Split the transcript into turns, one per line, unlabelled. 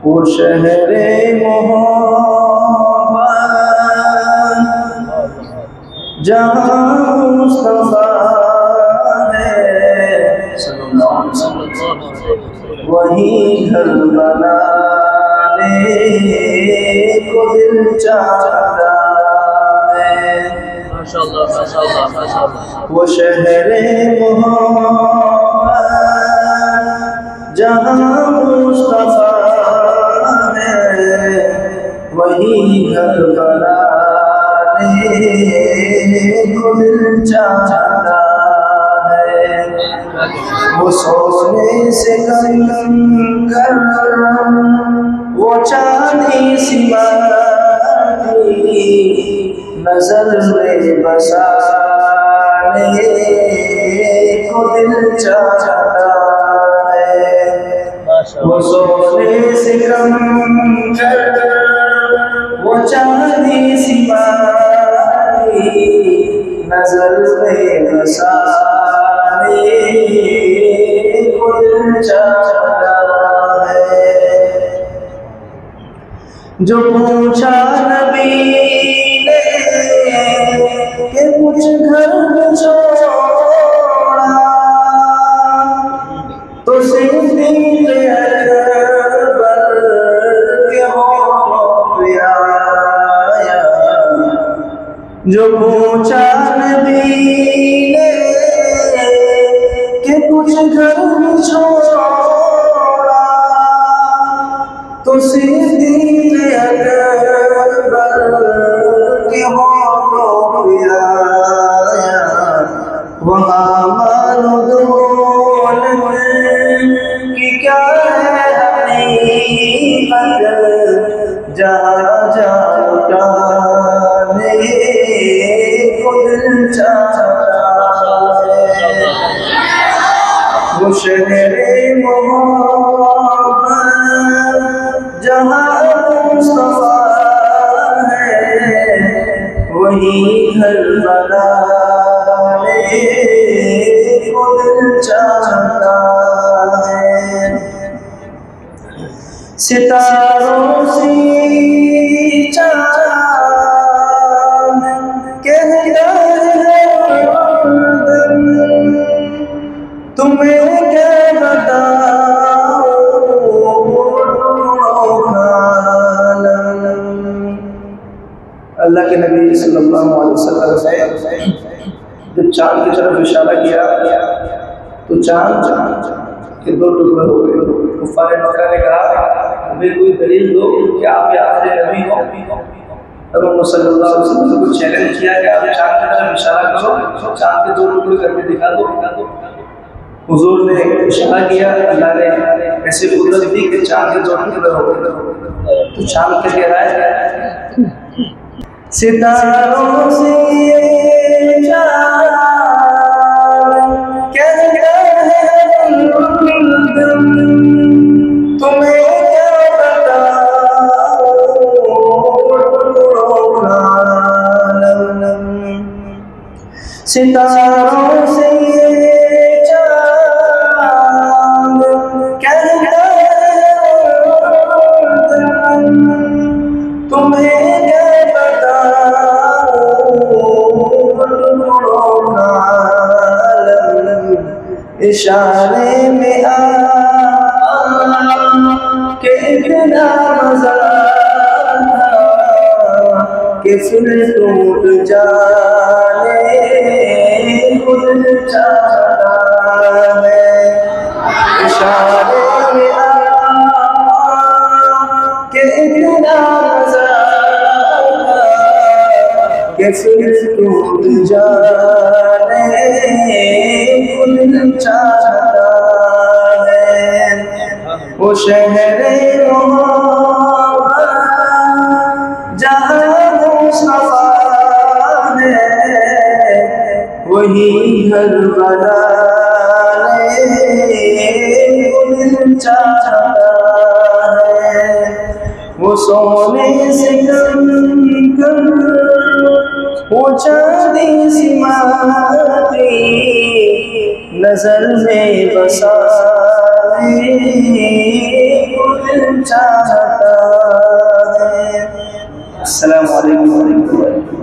वो शहरे मोहब्बत जहाँ मुस्तफा है वही घर बनाने को दिल चाहता है। वो शहरे मोहब्बत जहाँ मुस्तफा है वही घर बनाने को दिल चाहता है। वो सोने से कम कर वो चांदी सी माटी नजर में बसाने को दिल चाहता है। वो सोने से कम कर वो चांदी सी माटी नजर में बसाने को दिल चाहता है। जो पूछा नबी ने कि कुछ घर में छोड़ा तो सिद्दीक़ अकबर के होठों पे आया। जो पूछा नबी ने कि कुछ घर में छोड़ा तो सिद्दीक़ अकबर के होठों पे आया। वहाँ मानो दौलत की क्या है हकीकत जहाँ जा लुटाने को दिल चाहता है। वो शहरे मोहब्बत जहाँ मुस्तफा है वही घर बनाने को दिल चाहता है। सितारों से चाँद कहता है तुम्हें क्या अल्लाह के नबी सल्लल्लाहु अलैहि वसल्लम ने जब चाँद की तरफ इशारा किया तो चाँद के दो टुकड़े हो गए। कुफ़ार मक्का ने कहा हमें कोई दलील दो कि आप आखिरी नबी हो। तब मोहम्मद सल्लल्लाहु अलैहि वसल्लम को चैलेंज किया कि आप चाँद की तरफ इशारा करो, चाँद के दो टुकड़े करके दिखा दो। हुजूर ने इशारा किया, अल्लाह ने ऐसी कुदरत दी कि चाँद के दो टुकड़े हो गए। तो चाँद क्या कह रहा है? सितारों से चाँद कहता है तुम्हें क्या बताऊं। सितारों से चाँद कहता है तुम्हें इशारे में आ के इतना मजा कि फिर टूट जाने को दिल चाहता है। इशारे में आ के इतना मजा कि फिर टूट जाने को दिल चाहता है। वो शहरे मोहब्बत जहाँ मुस्तफा है वही घर बनाने को दिल चाहता है। वो सोने से कम कर वो चांदी सी माटी नजर में बसाने दिल चाहता है। अस्सलामु अलैकुम।